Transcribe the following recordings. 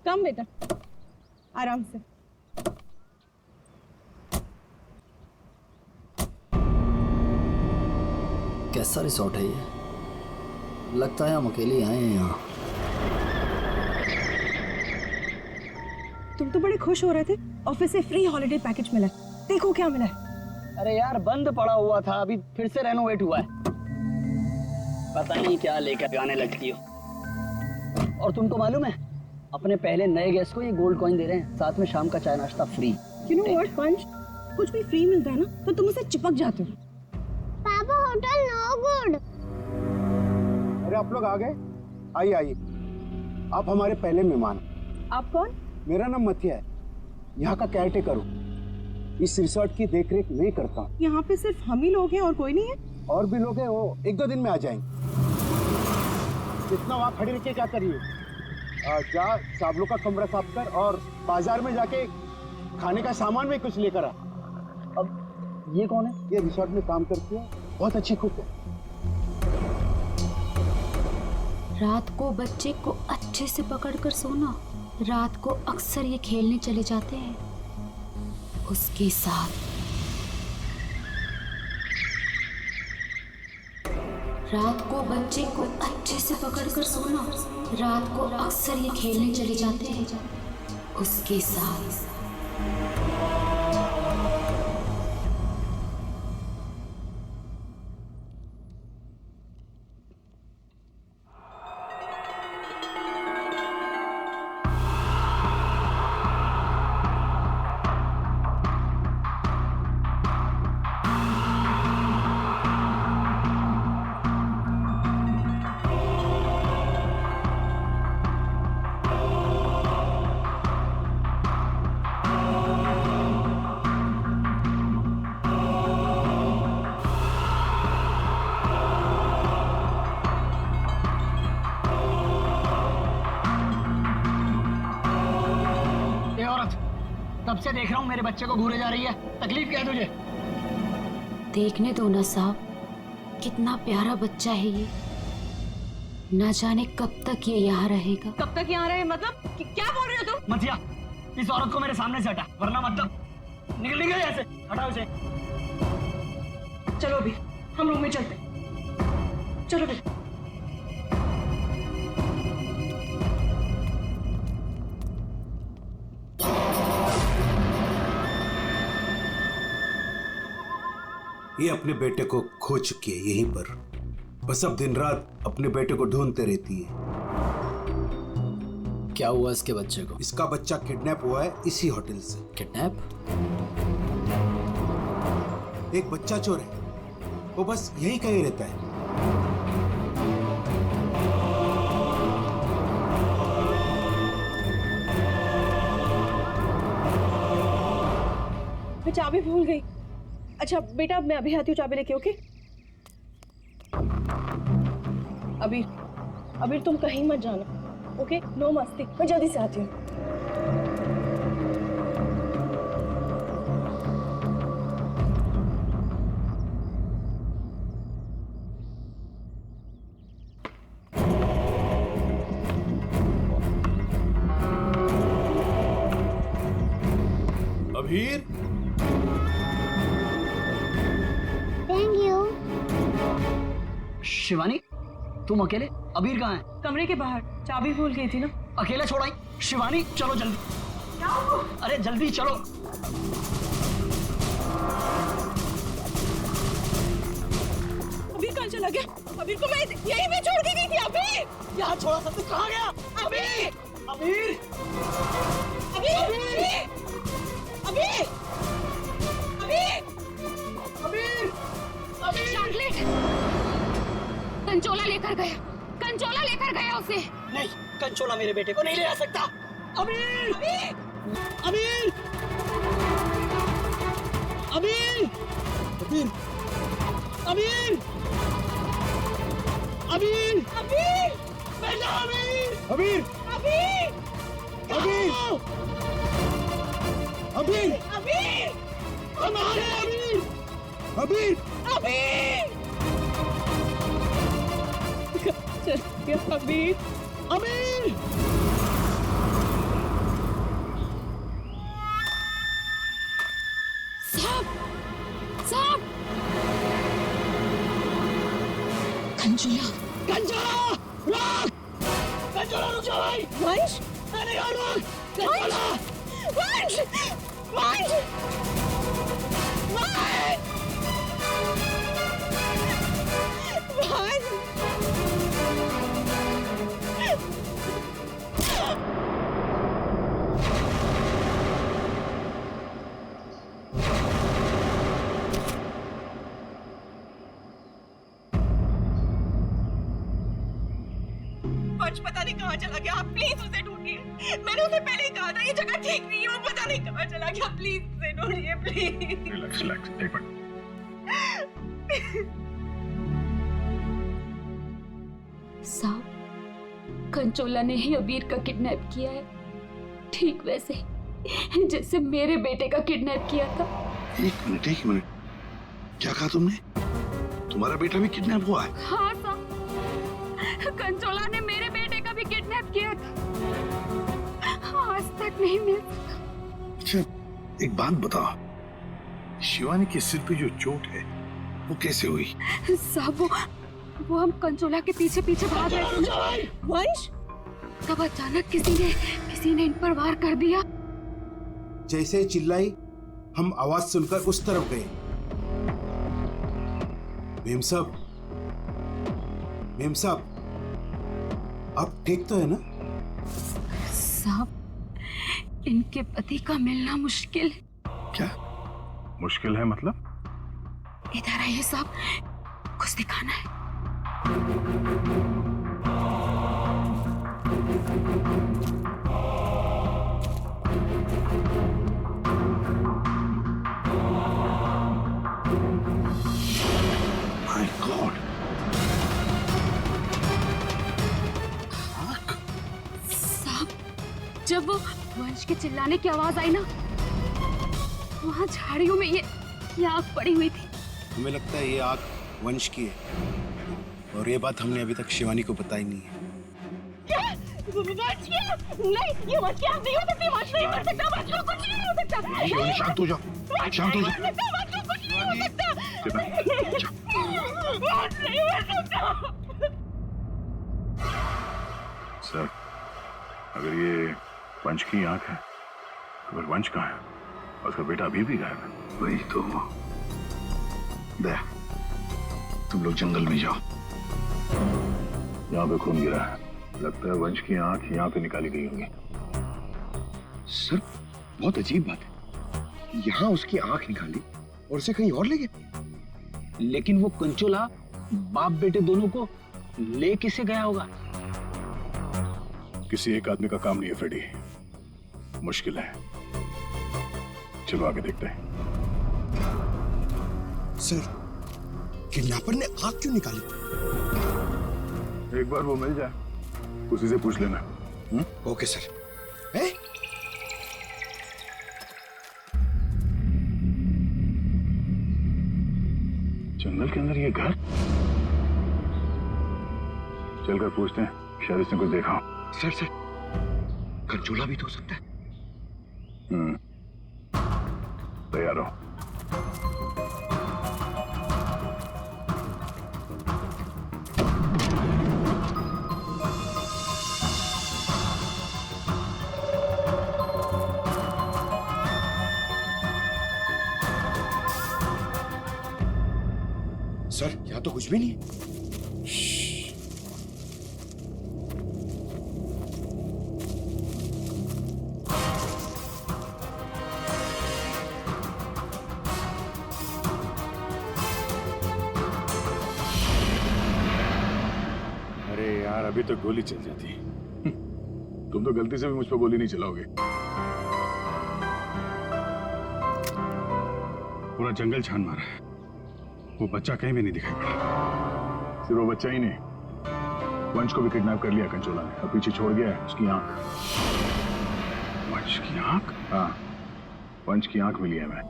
कम बेटा, आराम से। कैसा रिसोर्ट है ये? लगता है हम अकेले आए हैं यहाँ। तुम तो बड़े खुश हो रहे थे, ऑफिस से फ्री हॉलिडे पैकेज मिला। देखो क्या मिला है। अरे यार बंद पड़ा हुआ था, अभी फिर से रेनोवेट हुआ है। पता नहीं क्या लेकर आने लगती हो। और तुमको मालूम है, अपने पहले नए गेस्ट को ये गोल्ड कॉइन दे रहे हैं, साथ में शाम का चाय नाश्ता फ्री। यू नो व्हाट पंच, कुछ भी फ्री मिलता है ना तो तुम उसे चिपक जाते हो। पापा होटल नो गुड। अरे आप लोग आ गए? आइए आइए, आप हमारे पहले मेहमान। आप कौन? मेरा नाम मथिया है, यहाँ का केयरटेकर हूँ। इस रिसोर्ट की देखरेख मैं करता हूँ। यहाँ पे सिर्फ हम ही लोग हैं और कोई नहीं है? और भी लोग हैं, वो 1-2 दिन में आ जाएंगे। इतना वहाँ खड़ी रह के क्या करिए? जा साबलों का कमरा साफ कर और बाजार में जाके खाने का सामान भी कुछ लेकर आ। अब ये कौन है? ये रिसोर्ट में काम करती है, बहुत अच्छी कुक है। रात को बच्चे को अच्छे से पकड़कर सोना। रात को अक्सर ये खेलने चले जाते हैं उसके साथ। रात को बच्चे को अच्छे से पकड़कर सोना। रात को अक्सर ये खेलने चले जाते हैं उसके साथ। तब से देख रहा हूँ मेरे बच्चे को घूरे जा रही है, तकलीफ क्या है तुझे? देखने दो ना साहब, कितना प्यारा बच्चा है ये। ना जाने कब तक ये यहाँ रहेगा। कब तक यहाँ रहे मतलब? क्या बोल रहे हो तुम? मथिया, इस औरत को मेरे सामने से हटा, वरना मतलब निकल गए ऐसे। हटाओ इसे। चलो अभी हम रूम में चलते हैं। चलो बेटा। ये अपने बेटे को खो चुकी है यहीं पर। बस अब दिन रात अपने बेटे को ढूंढते रहती है। क्या हुआ इसके बच्चे को? इसका बच्चा किडनैप हुआ है इसी होटल से। किडनैप? एक बच्चा चोर है, वो बस यहीं कहीं रहता है। मैं चाबी भूल गई। अच्छा बेटा मैं अभी आती हूँ चाबी लेके। ओके अभी तुम कहीं मत जाना। ओके नो मस्ती, मैं जल्दी से आती हूँ। अभीर, शिवानी तुम अकेले? अबीर कहाँ है? कमरे के बाहर, चाबी भूल गई थी ना। अकेले छोड़ाई? शिवानी चलो जल्दी। अरे जल्दी चलो। अबीर कहाँ चला गया? अबीर को मैं यहीं पे छोड़ के गई थी। अबीर यहाँ छोड़ा था, तू कहाँ गया? अबीर! अबीर! अबीर! अबीर! अबीर! अबीर! अबीर! चॉकलेट कंचोला लेकर गया उसे। नहीं, कंचोला मेरे बेटे को नहीं ले आ सकता। अबीर! अबीर! अबीर! अबीर! अबीर! अबीर! अबीर! बेटा अबीर! अबीर! अबीर! अबीर! अबीर! अबीर! हमारे अबीर! अबीर! अबीर! अबीर! अबीर! कंचुला, कंचोला रुक! कंचोला रुक जा भाई! वंश मैंने कहा रुक! कंचोला! वंश वंश वंश वंश पता नहीं कहाँ चला गया। आप प्लीज उसे ढूंढिए। मैंने उसे पहले ही कहा था ये जगह ठीक नहीं है। वो पता नहीं कहाँ चला गया। प्लीज उसे ढूंढिए प्लीज। रिलैक्स रिलैक्स, एक मिनट। साहब, कंचोला ने ही अबीर का किडनैप किया है, ठीक वैसे ही जैसे मेरे बेटे का किडनैप किया था। एक मिनट, क्या कहा तुमने? तुम्हारा बेटा भी किडनैप हुआ है? हाँ साहब, कंचोला ने मेरे बेटे का भी किडनैप किया था, आज तक नहीं मिल सका। अच्छा, एक बात बताओ, शिवानी के सिर पे जो चोट है वो कैसे हुई? साहब, वो हम कंचोला के पीछे पीछे भाग रहे थे, वंश तब अचानक किसी ने इन पर वार कर दिया। जैसे ही चिल्लाई, हम आवाज सुनकर उस तरफ गए। मेम साहब, आप ठीक तो है ना? साहब, इनके पति का मिलना मुश्किल है। क्या मुश्किल है मतलब? इधर आइए साहब, कुछ दिखाना है। My God! साहब, जब वो वंश के चिल्लाने की आवाज आई ना, वहां झाड़ियों में ये आग पड़ी हुई थी। हमें लगता है ये आग वंश की है, और ये बात हमने अभी तक शिवानी को बताई नहीं है। वंश क्या? नहीं, ये वंश की आग नहीं हो सकती। वंश नहीं मर सकता। वंश को कुछ नहीं हो सकता। शिवानी, शांत हो जाओ, शांत हो जाओ। वंश को कुछ नहीं हो सकता। वंश नहीं मर सकता। सर, अगर ये वंश की आंख है तो फिर वंश कहाँ है? और उसका बेटा अभी भी गायब है। वही तो। दया, तुम लोग जंगल में जाओ। यहाँ पे खून गिरा है, लगता है वंश की आंख यहाँ पे निकाली गई होंगी। सर, बहुत अजीब बात है, यहाँ उसकी आंख निकाली और उसे कहीं और ले गए। लेकिन वो कंचोला बाप बेटे दोनों को ले किसे गया होगा? किसी एक आदमी का काम नहीं है फ्रेडी, मुश्किल है। चलो आगे देखते हैं। सर, किडनैपर ने आंख क्यों निकाली? एक बार वो मिल जाए, उसी से पूछ लेना। Okay sir. है? जंगल के अंदर ये घर? चलकर पूछते हैं, शायद इसने कुछ देखा हो। सर, कंचोला भी तो हो सकता है। तैयार हो। सर, यहाँ तो कुछ भी नहीं है। अरे यार, अभी तो गोली चल जाती। तुम तो गलती से भी मुझ पर गोली नहीं चलाओगे। पूरा जंगल छान मारा है, वो बच्चा कहीं भी नहीं दिखाई पड़ा। सिर्फ वो बच्चा ही नहीं, वंश को भी किडनैप कर लिया कंचोला ने, और पीछे छोड़ गया है उसकी आंख। वंश की आंख? हाँ, वंश की आंख मिली है मैं।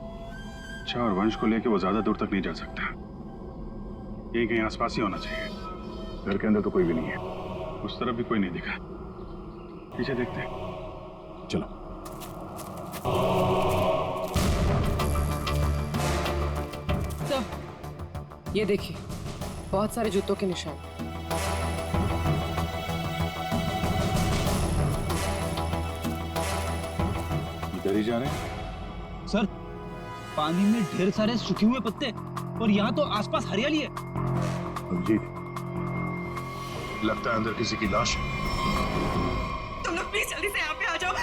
अच्छा, और वंश को लेके वो ज्यादा दूर तक नहीं जा सकता, यही कहीं आसपास ही होना चाहिए। घर के अंदर तो कोई भी नहीं है, उस तरफ भी कोई नहीं दिखा। पीछे देखते हैं, चलो। सर, ये देखिए, बहुत सारे जूतों के निशान। इधर ही जा रहे हैं। सर, पानी में ढेर सारे सूखे हुए पत्ते और यहाँ तो आसपास हरियाली है। अभिजीत, लगता है अंदर किसी की लाश है। तुम लोग प्लीज जल्दी से यहाँ पे आ जाओ।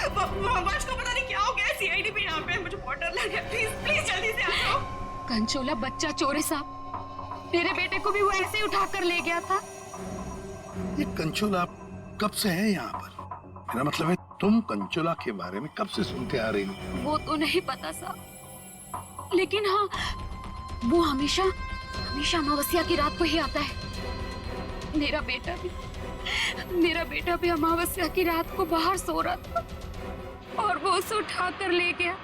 वंश को पता नहीं क्या हो गया, सीआईडी पे यहाँ पे, मुझे बहुत डर लग रहा है। प्लीज प्लीज जल्दी से आ जाओ। कंचोला बच्चा चोर है साहब, मेरे बेटे को भी वो ऐसे ही उठा कर ले गया था। ये कंचोला कब से है यहाँ पर? मेरा मतलब है तुम कंचोला के बारे में कब से सुनते आ रही हो? वो तो नहीं पता साहब, लेकिन हाँ, वो हमेशा अमावस्या की रात को ही आता है। मेरा बेटा भी अमावस्या की रात को बाहर सो रहा था और वो उसे उठा कर ले गया।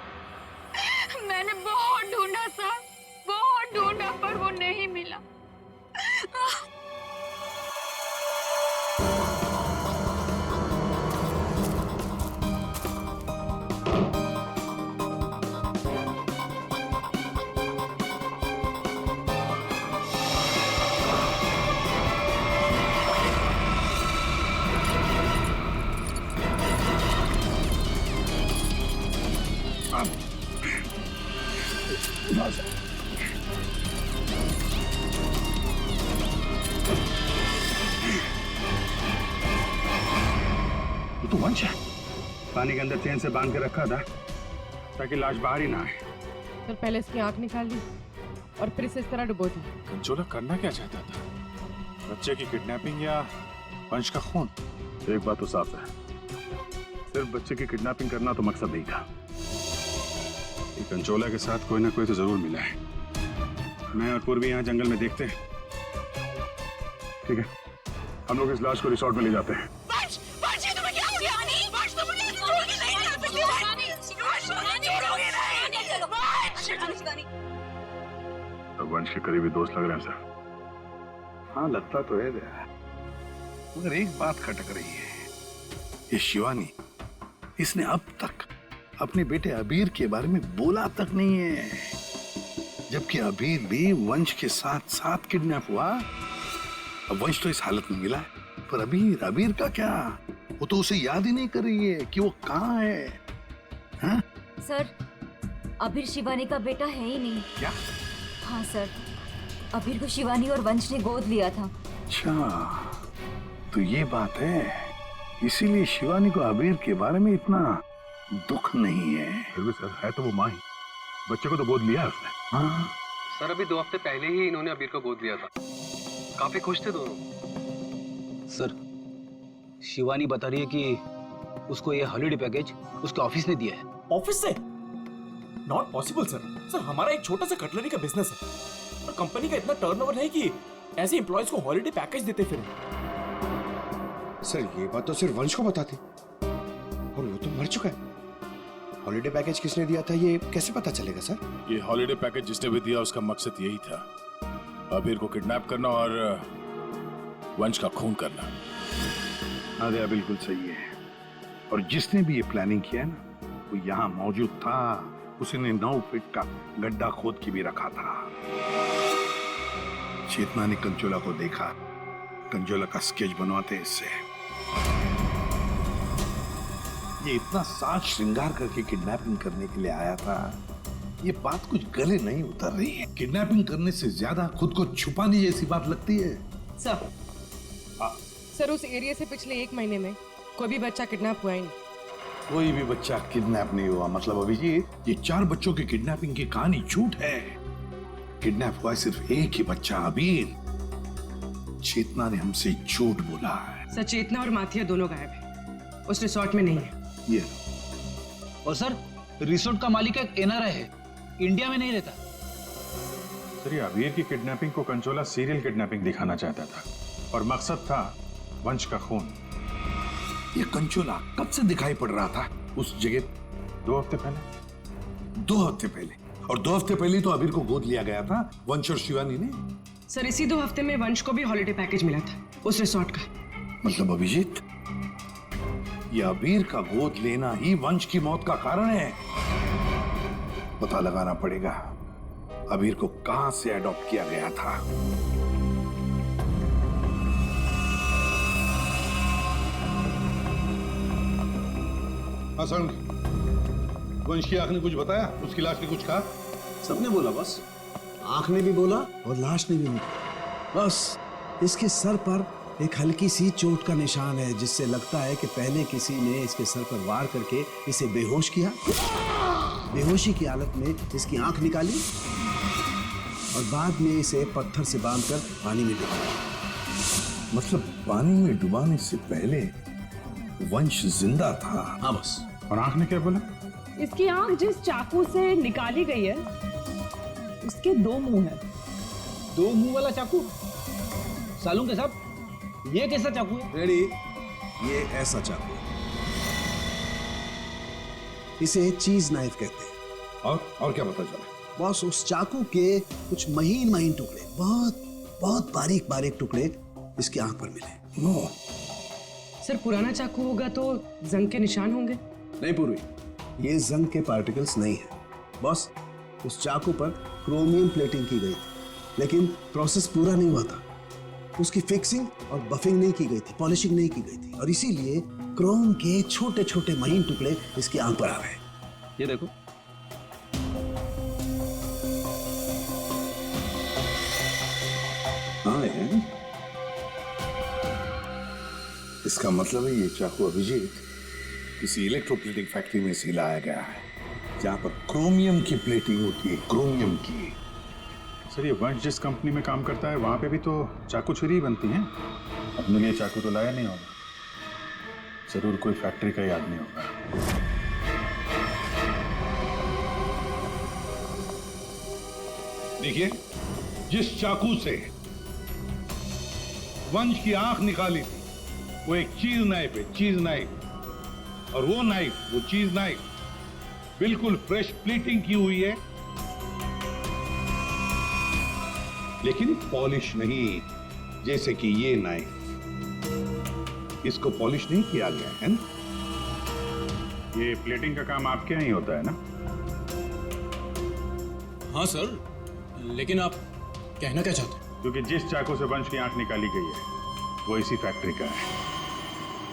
मैंने बहुत ढूंढा साहब, बहुत ढूंढा, पर वो नहीं मिला। ये तो वंश है। पानी के अंदर चेन से बांध के रखा था ताकि लाश बाहर ही ना आए। सर, पहले इसकी आंख निकाल ली और फिर इसे इस तरह डुबो दी। कंचोला करना क्या चाहता था? बच्चे की किडनैपिंग या वंश का खून? एक बात तो साफ है, सिर्फ बच्चे की किडनैपिंग करना तो मकसद नहीं था। ये कंचोला के साथ कोई ना कोई तो जरूर मिला है। मैं और पूर्वी यहाँ जंगल में देखते हैं। ठीक है, हम लोग इस लाश को रिसोर्ट में ले जाते हैं। वंश, वंश, ये तुम्हें क्या हो गया? वंश, तुम मुझे छोड़ के नहीं जा सकते। वंश, मुझे छोड़ोगे नहीं। तो वंश के करीबी दोस्त लग रहे हैं सर। हाँ, लगता तो है यार, मगर एक बात खटक रही है। ये शिवानी, इसने अब तक अपने बेटे अबीर के बारे में बोला तक नहीं है, जबकि अबीर भी वंश के साथ साथ किडनैप हुआ। अब वंश तो इस हालत में मिला है, पर अबीर का क्या? वो तो उसे याद ही नहीं कर रही है कि वो कहाँ है। हाँ? सर, अबीर शिवानी का बेटा है ही नहीं। क्या? हाँ सर, अबीर को शिवानी और वंश ने गोद लिया था। अच्छा, तो ये बात है, इसीलिए शिवानी को अबीर के बारे में इतना दुख नहीं है। फिर भी सर, है तो वो माँ ही। बच्चे को तो गोद लिया है उसने। हाँ सर, अभी 2 हफ्ते पहले ही इन्होंने अबीर को गोद लिया था। काफी खुश थे दोनों। सर, शिवानी बता रही है कि उसको ये हॉलिडे पैकेज उसके ऑफिस ने दिया है। ऑफिस से? Not possible sir. सर, हमारा एक छोटा सा कटलरी का बिजनेस है और कंपनी का इतना टर्नओवर नहीं कि ऐसे एम्प्लॉयज को हॉलिडे पैकेज देते फिर। सर, ये बात तो सिर्फ वंश को बताते, और वो तो मर चुका है। हॉलिडे पैकेज किसने दिया था ये कैसे पता चलेगा सर? ये हॉलिडे पैकेज जिसने भी दिया उसका मकसद यही था, अबीर को किडनैप करना और वंश का खून करना। हाँ, बिल्कुल सही है। और जिसने भी ये प्लानिंग किया है ना, वो यहाँ मौजूद था। उसने 9 फीट का गड्ढा खोद के भी रखा था। चेतना ने कंचोला को देखा, कंचोला का स्केच बनवाते इससे। ये इतना साज श्रृंगार करके किडनैपिंग करने के लिए आया था, ये बात कुछ गले नहीं उतर रही है। किडनैपिंग करने से ज्यादा खुद को छुपाने जैसी बात लगती है। सर, उस एरिया से पिछले 1 महीने में कोई भी बच्चा किडनैप हुआ ही नहीं। कोई भी बच्चा किडनैप नहीं हुआ मतलब अभिजीत, ये 4 बच्चों की किडनैपिंग की कहानी झूठ है। किडनैप हुआ सिर्फ एक ही बच्चा, अबीर। चेतना ने हमसे झूठ बोला है। सर, चेतना और माथिया दोनों गायब है, उस रिसोर्ट में नहीं है। ये और सर, रिसोर्ट का मालिक एक एनआरआई है, इंडिया में नहीं रहता। सर, ये अबीर की किडनैपिंग को कंचोला सीरियल किडनैपिंग दिखाना चाहता था और मकसद था वंश का खून। ये कंचोला कब से दिखाई पड़ रहा था उस जगह? 2 हफ्ते पहले। 2 हफ्ते पहले? और 2 हफ्ते पहले तो अबीर को गोद लिया गया था वंश और शिवानी ने। सर, इसी 2 हफ्ते में वंश को भी हॉलिडे पैकेज मिला था उस रिसोर्ट का। मतलब अभिजीत, ये अबीर का गोद लेना ही वंश की मौत का कारण है। पता लगाना पड़ेगा अबीर को कहां से अडॉप्ट किया गया था। हसन, वंश की आंख ने कुछ बताया? उसकी लाश ने कुछ कहा? सबने बोला बस, आंख ने भी बोला और लाश ने भी बोला। बस इसके सर पर एक हल्की सी चोट का निशान है, जिससे लगता है कि पहले किसी ने इसके सर पर वार करके इसे बेहोश किया। बेहोशी की हालत में इसकी आंख निकाली और बाद में इसे पत्थर से बांधकर पानी में डुबाया। मतलब पानी में डुबाने से पहले वंश जिंदा था? हाँ बस। और आंख ने क्या बोला? इसकी आंख जिस चाकू से निकाली गई है उसके 2 मुंह हैं। 2 मुंह वाला चाकू? सालूं के साहब, ये कैसा चाकू है? रेडी, ये ऐसा चाकू है। इसे चीज नाइफ कहते हैं। और क्या पता चला? बॉस, उस चाकू के कुछ महीन महीन टुकड़े, बहुत बहुत बारीक बारीक टुकड़े इसकी आंख पर मिले। नो सर, पुराना चाकू होगा तो जंग के निशान होंगे। नहीं पूर्वी, ये जंग के पार्टिकल्स नहीं है। बॉस, उस चाकू पर क्रोमियम प्लेटिंग की गई थी, लेकिन प्रोसेस पूरा नहीं हुआ था। उसकी फिक्सिंग और बफिंग नहीं की गई थी, पॉलिशिंग नहीं की गई थी, और इसीलिए क्रोम के छोटे छोटे महीन टुकड़े इसकी आंख पर आ गए। ये देखो। हाँ यार, इसका मतलब है ये चाकू अभिजीत किसी इलेक्ट्रोप्लेटिंग फैक्ट्री में से लाया गया है, जहां पर क्रोमियम की प्लेटिंग होती है, क्रोमियम की। सर, ये वंश जिस कंपनी में काम करता है वहां पे भी तो चाकू छुरी ही बनती हैं। अपने लिए चाकू तो लाया नहीं होगा, जरूर कोई फैक्ट्री का ही आदमी होगा। देखिए, जिस चाकू से वंश की आंख निकाली थी वो एक चीज नाइफ है, चीज नाइफ। और वो नाइफ, वो चीज नाइफ बिल्कुल फ्रेश प्लेटिंग की हुई है, लेकिन पॉलिश नहीं, जैसे कि ये नाइफ। इसको पॉलिश नहीं किया गया है ना? ये प्लेटिंग का काम आपके यहाँ ही होता है ना? हाँ सर, लेकिन आप कहना क्या चाहते हैं? क्योंकि जिस चाकू से वंश की आंख निकाली गई है वो इसी फैक्ट्री का है।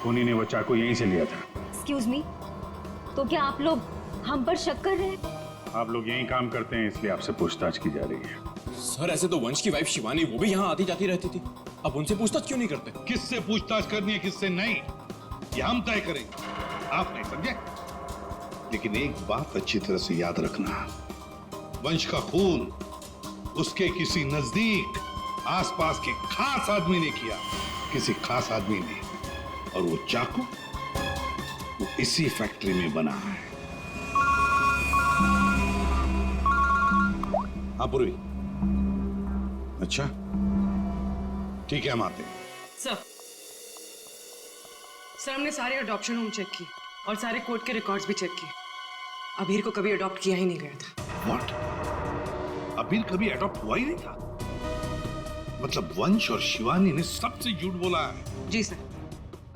खूनी ने वो चाकू यहीं से लिया था। एक्सक्यूज मी, तो क्या आप लोग हम पर शक कर रहे हैं? आप लोग यहीं काम करते हैं इसलिए आपसे पूछताछ की जा रही है। सर, ऐसे तो वंश की वाइफ शिवानी, वो भी यहाँ आती जाती रहती थी। अब उनसे पूछताछ क्यों नहीं करते? किससे पूछताछ करनी है, किससे नहीं, ये हम तय करेंगे, आप नहीं, समझे? लेकिन एक बात अच्छी तरह से याद रखना, वंश का खून उसके किसी नजदीक आसपास के खास आदमी ने किया, किसी खास आदमी ने, और वो चाकू वो इसी फैक्ट्री में बना है। हाँ पूर्वी, अच्छा ठीक है, हम आते हैं। सर, हमने सारे अडॉप्शन होम चेक किए और सारे कोर्ट के रिकॉर्ड्स भी चेक किए। अबीर को कभी अडॉप्ट किया ही नहीं गया था। व्हाट? अबीर कभी अडॉप्ट हुआ ही नहीं था? मतलब वंश और शिवानी ने सबसे झूठ बोला है? जी सर,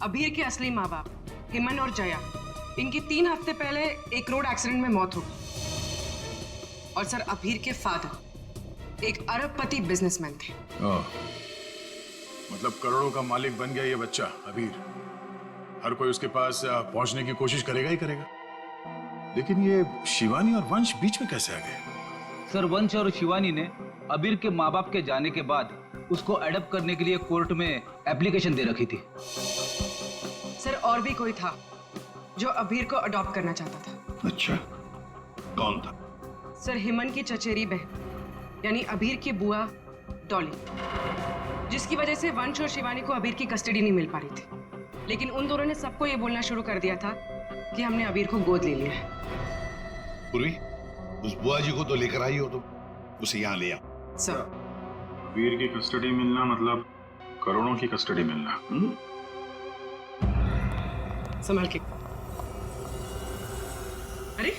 अबीर के असली माँ बाप हिमन और जया, इनकी 3 हफ्ते पहले एक रोड एक्सीडेंट में मौत हो गई। और सर, अबीर के फादर एक अरबपति बिजनेसमैन थे। मतलब करोड़ों का मालिक बन गया ये बच्चा अबीर। हर कोई उसके पास पहुंचने की कोशिश करेगा ही करेगा। लेकिन ये शिवानी और वंश बीच में कैसे आ गए? सर, वंश और शिवानी ने अबीर के माँ बाप के जाने के बाद उसको अडॉप्ट करने के लिए कोर्ट में एप्लीकेशन दे रखी थी। सर, और भी कोई था जो अबीर को अडॉप्ट करना चाहता था। अच्छा, कौन था? सर, हिमन की चचेरी बहन यानी अबीर की बुआ डॉली, जिसकी वजह से वंश और शिवानी को अबीर की कस्टडी नहीं मिल पा रही थी। लेकिन उन दोनों ने सबको ये बोलना शुरू कर दिया था कि हमने अबीर को गोद ले लिया है। पूर्वी, उस बुआ जी को तो लेकर आई हो, तो उसे यहाँ ले आओ। सर, अबीर की कस्टडी मिलना मतलब करोड़ों की कस्टडी मिलना। संभाल के। अरे,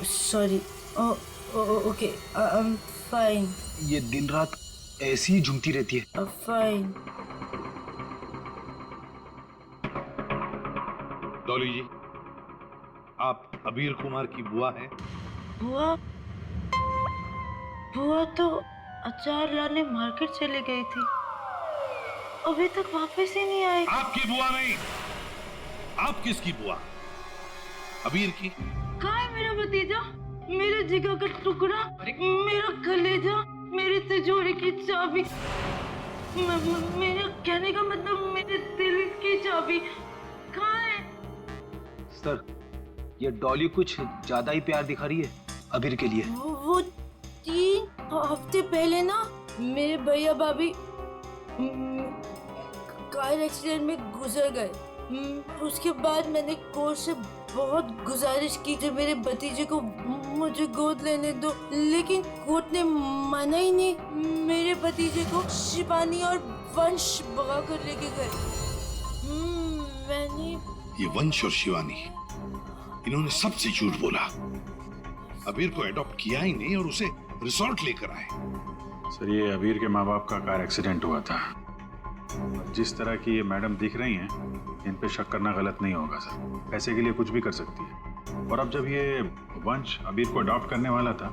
sorry, okay, I am fine. ये दिन रात ऐसी ही झूमती रहती है। फाइन। डॉली जी, आप अबीर कुमार की बुआ हैं? बुआ? बुआ तो अचार लाने मार्केट चली गई थी, अभी तक वापस ही नहीं आई। आपकी बुआ नहीं, आप किसकी बुआ? अबीर की। कहाँ है मेरा भतीजा, मेरे जिगर का टुकड़ा, मेरा कलेजा, मेरी तिजोरी की चाबी, मेरा कहने का मतलब मेरे दिल की चाबी कहाँ है? सर, ये डॉली कुछ ज्यादा ही प्यार दिखा रही है अबीर के लिए। वो 3 हफ्ते पहले ना मेरे भैया भाभी कार एक्सीडेंट में गुजर गए। उसके बाद मैंने कोर्ट से बहुत गुजारिश की कि मेरे भतीजे को मुझे गोद लेने दो, लेकिन कोर्ट ने माना ही नहीं। मेरे भतीजे को शिवानी और वंश भगा कर लेके गए। मैंने ये वंश और शिवानी, इन्होंने सबसे झूठ बोला। अबीर को एडॉप्ट किया ही नहीं और उसे रिसोर्ट लेकर आए। सर, ये अबीर के माँ बाप का कार एक्सीडेंट हुआ था। जिस तरह की ये मैडम दिख रही हैं, इन पे शक करना गलत नहीं होगा सर। पैसे के लिए कुछ भी कर सकती है। और अब जब ये वंश अबीर को अडॉप्ट करने वाला था,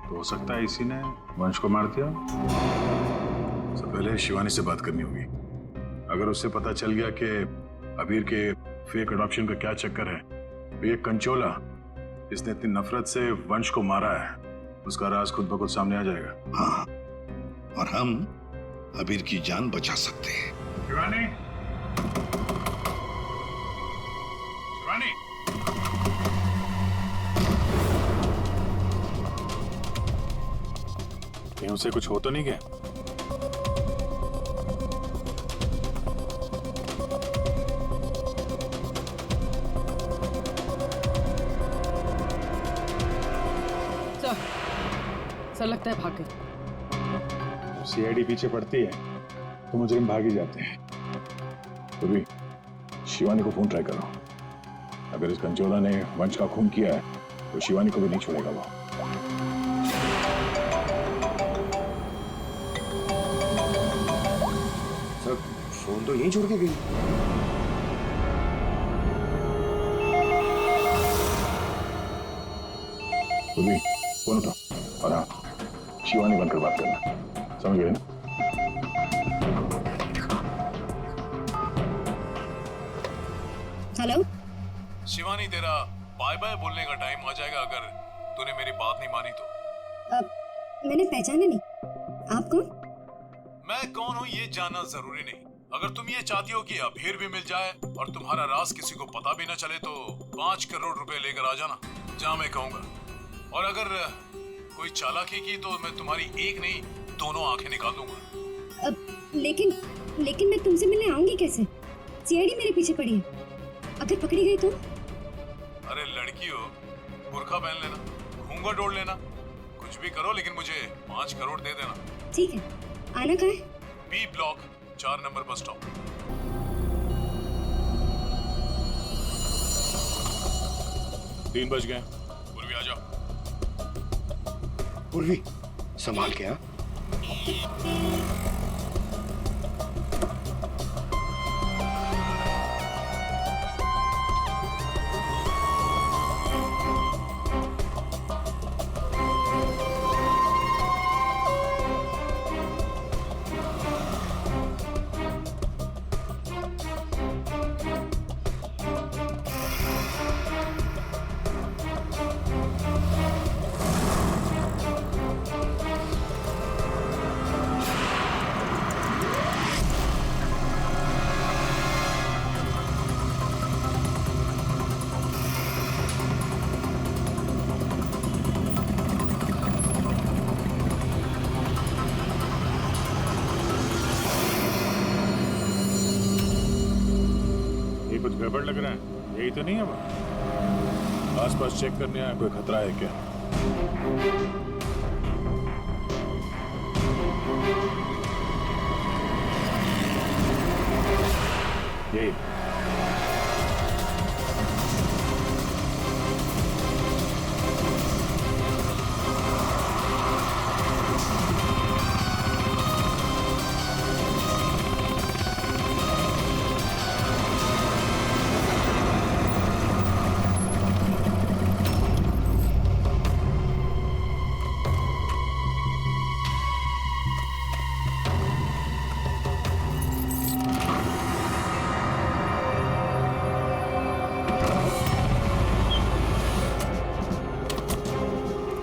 तो हो सकता है इसी ने वंश को मार दिया। सर, पहले शिवानी से बात करनी होगी। अगर उससे पता चल गया कि अबीर के फेक अडॉप्शन का क्या चक्कर है, तो ये कंचोला, इसने इतनी नफरत से वंश को मारा है, उसका राज खुद ब खुद सामने आ जाएगा। हाँ, और हम अबीर की जान बचा सकते हैं। शिवानी, शिवानी, कहीं उसे कुछ हो तो नहीं गया? सर लगता है भाग गए। सीआईडी पीछे पड़ती है तो मुजरिम भाग ही जाते हैं। तो भी शिवानी को फोन ट्राई करो। अगर इस कंचोला ने वंश का खून किया है तो शिवानी को भी नहीं छोड़ेगा वो। सर, फोन तो यहीं छोड़ के गई। तो भी फोन उठाओ और हाँ, शिवानी बनकर बात करना, समझ गए ना? हेलो शिवानी, तेरा बाय बाय बोलने का टाइम आ जाएगा अगर तूने मेरी बात नहीं मानी तो। मैंने पहचाना नहीं, आप कौन? मैं कौन हूँ ये जानना जरूरी नहीं। अगर तुम ये चाहती हो कि अबीर भी मिल जाए और तुम्हारा राज किसी को पता भी न चले, तो 5 करोड़ रुपए लेकर आ जाना, जहाँ मैं कहूँगा। और अगर कोई चालाकी की तो मैं तुम्हारी एक नहीं 2 आंखें निकाल दूंगा। लेकिन मैं तुमसे मिलने आऊंगी कैसे? सीआईडी मेरे पीछे पड़ी है, अगर पकड़ी गई तो? अरे लड़की हो, बुर्का पहन लेना, घूंघट ओढ़ लेना, कुछ भी करो, लेकिन मुझे 5 करोड़ दे देना। ठीक है, आना कहाँ है? B block 4 number bus stop. 3 बज गए, पूर्वी आ जाओ। पूर्वी, संभाल के। हाँ, कुछ गड़बड़ लग रहा है, यही तो नहीं है वो? आसपास चेक करने आया, कोई खतरा है क्या? यही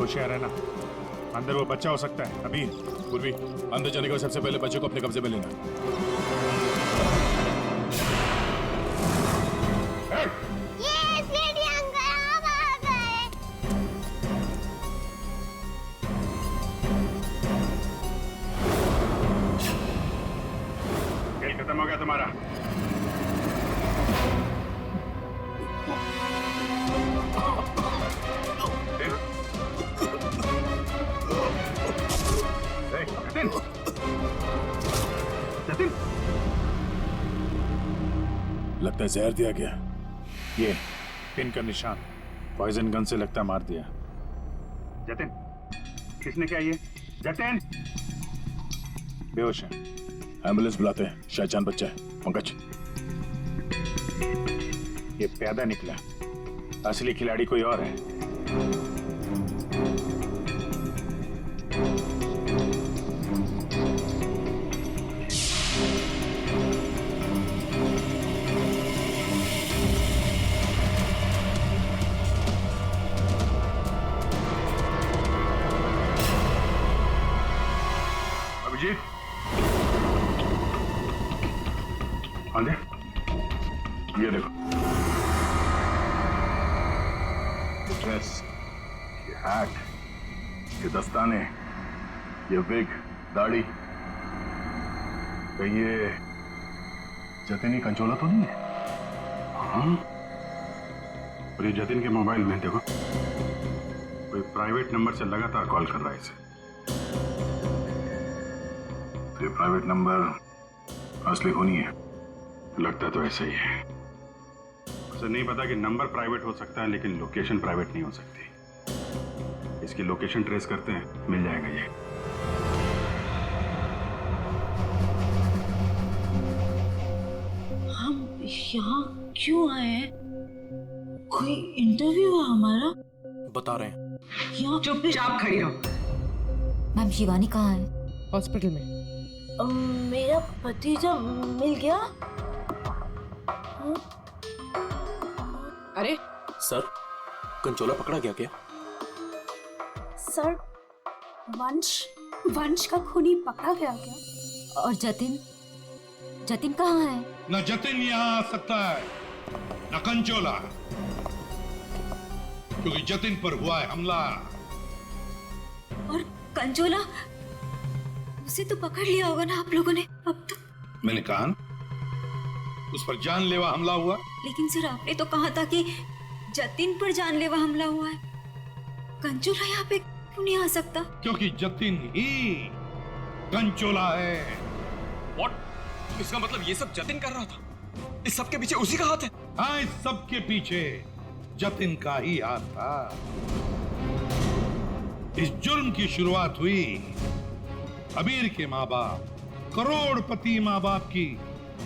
होशियार है ना, अंदर वो बच्चा हो सकता है। अभी पूर्वी, अंदर जाने के बाद सबसे पहले बच्चे को अपने कब्जे में लेना। खेल खत्म हो गया तुम्हारा। जतिन, लगता है जहर दिया गया। ये पिन का निशान पॉइजन गन से लगता मार दिया। जतिन, किसने किया ये? जतिन बेहोश है, एम्बुलेंस बुलाते हैं, शायद जान बच्चा है। पंकज, ये पैदा निकला, असली खिलाड़ी कोई और है। अभिजीत, हाँ जी, ये देखो, ड्रेस, ये हैट, ये दस्ताने, ये विग, दाढ़ी, तो ये जतिन ही कंचोला तो नहीं है? हाँ, और ये जतिन के मोबाइल में देखो, कोई प्राइवेट नंबर से लगातार कॉल कर रहा है इसे। ये प्राइवेट नंबर असली होनी है, लगता तो ऐसा ही है। उसे नहीं पता कि नंबर प्राइवेट हो सकता है लेकिन लोकेशन प्राइवेट नहीं हो सकती। इसकी लोकेशन ट्रेस करते हैं, मिल जाएगा ये। हम यहाँ क्यों आए हैं? कोई इंटरव्यू है हमारा? बता रहे हैं। यहाँ चुपचाप खड़ी रहो। मैम शिवानी कहाँ है? हॉस्पिटल में। मेरा भतीजा मिल गया? अरे सर, कंचोला पकड़ा गया क्या? सर, वंश का खूनी पकड़ा गया क्या? और जतिन? जतिन कहाँ है? न जतिन यहाँ आ सकता है न कंचोला, क्योंकि जतिन पर हुआ है हमला। और कंचोला? उसे तो पकड़ लिया होगा ना आप लोगों ने अब तक? मैंने कहा ना, उस पर जानलेवा हमला हुआ। लेकिन सर आपने तो कहा था कि जतिन पर जानलेवा हमला हुआ है। कंचोला यहाँ पे क्यों नहीं आ सकता? क्योंकि जतिन ही कंचोला है। What? इसका मतलब ये सब जतिन कर रहा था? इस सब के पीछे उसी का हाथ है? हाँ, इस सब के पीछे जतिन का ही हाथ था। इस जुर्म की शुरुआत हुई अबीर के माँ बाप, करोड़पति माँ बाप की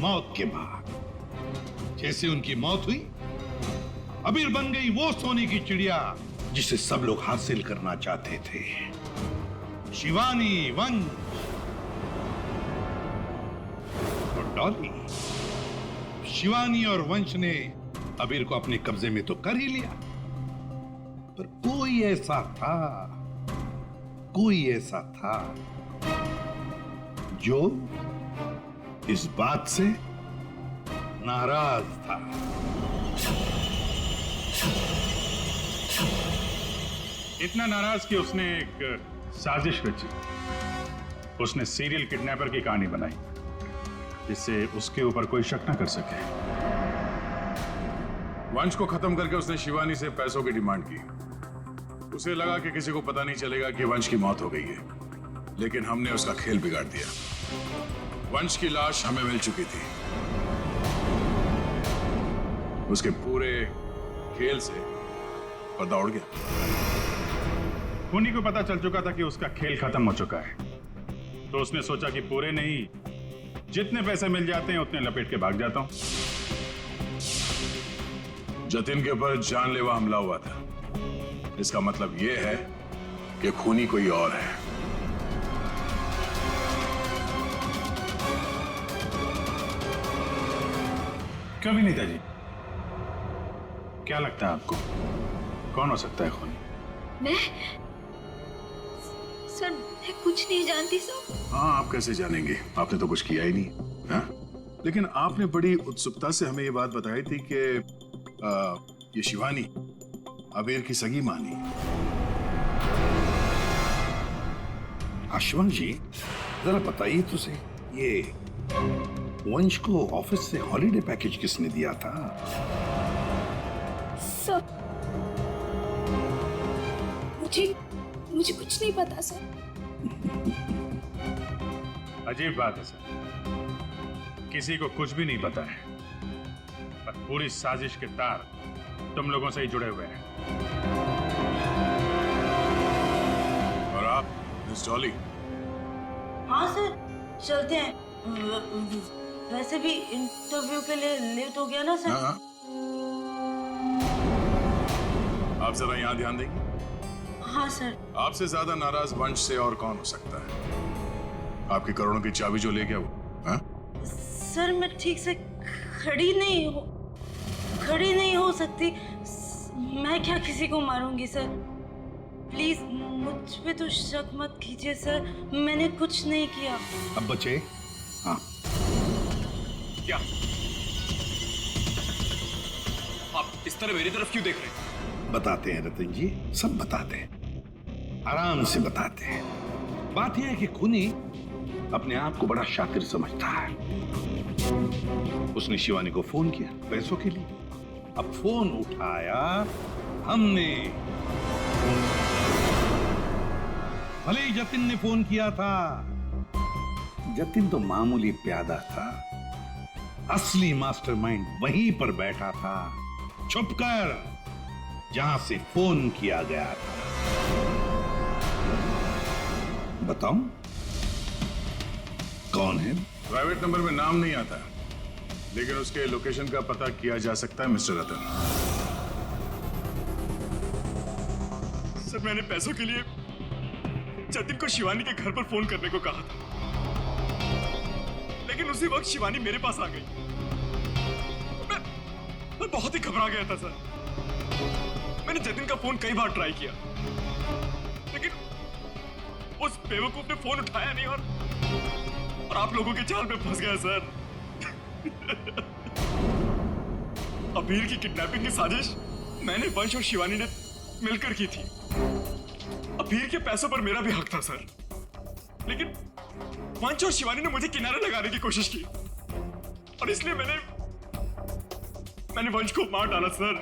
मौत के बाद। जैसे उनकी मौत हुई, अबीर बन गई वो सोने की चिड़िया जिसे सब लोग हासिल करना चाहते थे, शिवानी, वंश और डॉली। शिवानी और वंश ने अबीर को अपने कब्जे में तो कर ही लिया, पर कोई ऐसा था जो इस बात से नाराज था। इतना नाराज कि उसने एक साजिश रची। उसने सीरियल किडनैपर की कहानी बनाई जिससे उसके ऊपर कोई शक न कर सके। वंश को खत्म करके उसने शिवानी से पैसों की डिमांड की। उसे लगा कि किसी को पता नहीं चलेगा कि वंश की मौत हो गई है, लेकिन हमने उसका खेल बिगाड़ दिया। वंश की लाश हमें मिल चुकी थी। उसके पूरे खेल से पर्दा उड़ गया। खूनी को पता चल चुका था कि उसका खेल खत्म हो चुका है, तो उसने सोचा कि पूरे नहीं, जितने पैसे मिल जाते हैं उतने लपेट के भाग जाता हूं। जतिन के ऊपर जानलेवा हमला हुआ था। इसका मतलब यह है कि खूनी कोई और है। क्यों भी नेताजी, क्या लगता है आपको कौन हो सकता है खूनी? सर मैं कुछ नहीं जानती सर। हाँ, आप कैसे जानेंगे? आपने तो कुछ किया ही नहीं। हाँ? लेकिन आपने बड़ी उत्सुकता से हमें ये बात बताई थी कि ये शिवानी अबीर की सगी मानी। शिवानी जी, जरा बताइए तो सही, ये वंश को ऑफिस से हॉलिडे पैकेज किसने दिया था? सर मुझे कुछ नहीं पता सर। अजीब बात है सर, किसी को कुछ भी नहीं पता है, पर पूरी साजिश के तार तुम लोगों से ही जुड़े हुए हैं। और आप मिस डॉली? हाँ सर, चलते हैं। वैसे भी इंटरव्यू के लिए लेट हो गया ना सर। हाँ। आप जरा यहाँ ध्यान देंगे? हाँ सर। आपसे ज्यादा नाराज वंश से और कौन हो सकता है? आपकी करोड़ों की चाबी जो ले गया वो। हाँ? सर मैं ठीक से खड़ी नहीं हो सकती। मैं क्या किसी को मारूंगी सर? प्लीज मुझ पे तो शक मत कीजिए सर, मैंने कुछ नहीं किया। अब बचे? हाँ। क्या आप इस तरह मेरी तरफ क्यों देख रहे हैं? बताते हैं रतन जी, सब बताते हैं, आराम से बताते हैं। बात यह है कि खूनी अपने आप को बड़ा शातिर समझता है। उसने शिवानी को फोन किया पैसों के लिए। अब फोन उठाया हमने। भले ही जतिन ने फोन किया था, जतिन तो मामूली प्यादा था, असली मास्टरमाइंड वहीं पर बैठा था, छुपकर, जहां से फोन किया गया था। बताऊं कौन है? प्राइवेट नंबर में नाम नहीं आता, लेकिन उसके लोकेशन का पता किया जा सकता है मिस्टर रतन। सर मैंने पैसों के लिए जतिन को शिवानी के घर पर फोन करने को कहा था, लेकिन उसी वक्त शिवानी मेरे पास आ गई। मैं बहुत ही घबरा गया था सर। मैंने जतिन का फोन कई बार ट्राई किया, लेकिन उस बेवकूफ ने फोन उठाया नहीं और आप लोगों के जाल में फंस गया सर। अबीर की किडनैपिंग की साजिश मैंने, वंश और शिवानी ने मिलकर की थी। अबीर के पैसों पर मेरा भी हक था सर, लेकिन वंश और शिवानी ने मुझे किनारे लगाने की कोशिश की और इसलिए मैंने वंश को मार डाला सर।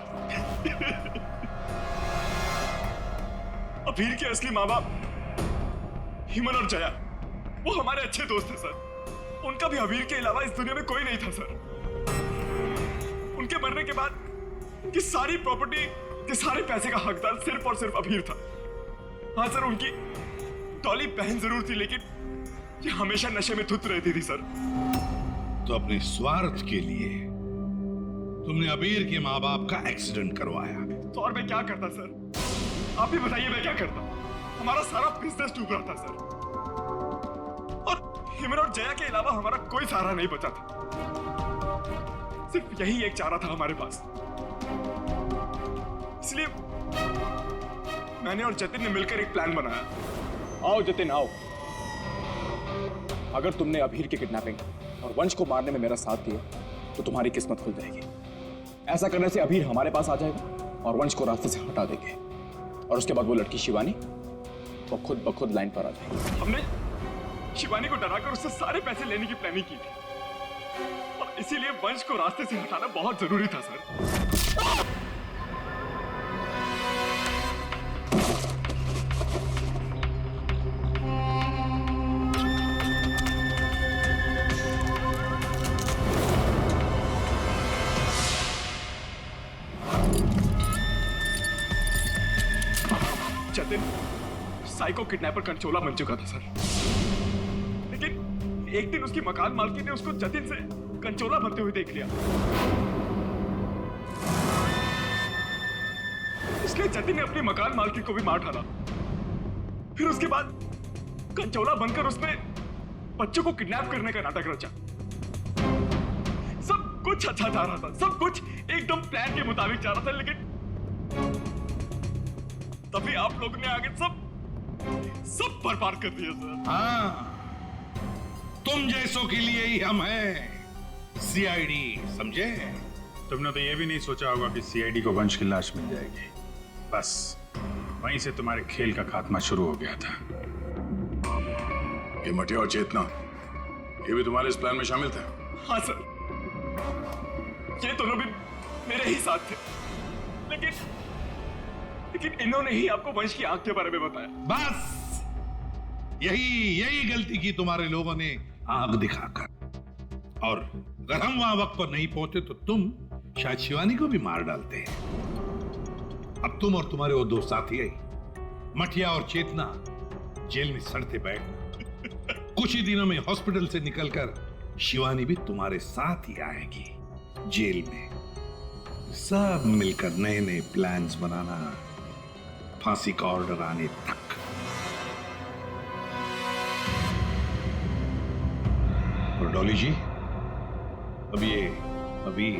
अबीर के असली माँ बाप हिमन और जया, वो हमारे अच्छे दोस्त थे सर। उनका भी अबीर के अलावा इस दुनिया में कोई नहीं था सर। उनके मरने के बाद उनकी सारी प्रॉपर्टी के सारे पैसे का हकदार सिर्फ और सिर्फ अबीर था। हाँ सर, उनकी डॉली बहन जरूर थी, लेकिन ये हमेशा नशे में धुत रहती थी सर। तो अपने स्वार्थ के लिए तुमने अबीर के माँ बाप का एक्सीडेंट करवाया। तो और मैं क्या करता सर? आप ही बताइए मैं क्या करता? हमारा सारा बिजनेस डूब रहा था सर, और हिमन और जया के अलावा हमारा कोई सहारा नहीं बचा था। सिर्फ यही एक चारा था हमारे पास। इसलिए मैंने और जतिन ने मिलकर एक प्लान बनाया। आओ जतिन आओ, अगर तुमने अबीर की किडनैपिंग और वंश को मारने में मेरा साथ दिया तो तुम्हारी किस्मत खुल जाएगी। ऐसा करने से अबीर हमारे पास आ जाएगा और वंश को रास्ते से हटा देंगे, और उसके बाद वो लड़की शिवानी वो खुद ब खुद लाइन पर आ जाएगी। हमने शिवानी को डराकर उससे सारे पैसे लेने की प्लानिंग की थी, और इसीलिए वंश को रास्ते से हटाना बहुत जरूरी था सर। जतिन साइको किडनैपर कंचोला बन चुका था सर, लेकिन एक दिन उसकी मकान मालकिन ने उसको जतिन से कंचोला बनते हुए देख लिया। इसलिए जतिन ने अपनी मकान मालकिन को भी मार डाला। फिर उसके बाद कंचोला बनकर उसने बच्चों को किडनैप करने का नाटक रचा। सब कुछ अच्छा जा रहा था, सब कुछ एकदम प्लान के मुताबिक जा रहा था, लेकिन तभी आप लोगों ने आगे सब सब बर्बाद कर दिया सर। हाँ, तुम जैसों के लिए ही हम हैं, सीआईडी, समझे? तुमने तो ये भी नहीं सोचा होगा कि सीआईडी को वंश की लाश मिल जाएगी। बस वहीं से तुम्हारे खेल का खात्मा शुरू हो गया था। ये मटिया और चेतना, ये भी तुम्हारे इस प्लान में शामिल थे? हाँ सर, ये दोनों भी मेरे ही साथ थे, लेकिन इन्होंने ही आपको वंश की आंख के बारे में बताया। बस यही गलती की तुम्हारे लोगों ने, आग दिखाकर। और अगर हम वहां वक्त पर नहीं पहुंचे तो तुम शायद शिवानी को भी मार डालते हैं। अब तुम और तुम्हारे वो दो साथी मटिया और चेतना जेल में सड़ते बैठना। कुछ ही दिनों में हॉस्पिटल से निकलकर शिवानी भी तुम्हारे साथ ही आएगी जेल में। सब मिलकर नए नए प्लान्स बनाना, फांसी का ऑर्डर आने तक। और डॉली जी, अभी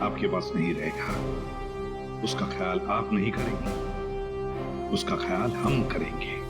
आपके पास नहीं रहेगा। उसका ख्याल आप नहीं करेंगे, उसका ख्याल हम करेंगे।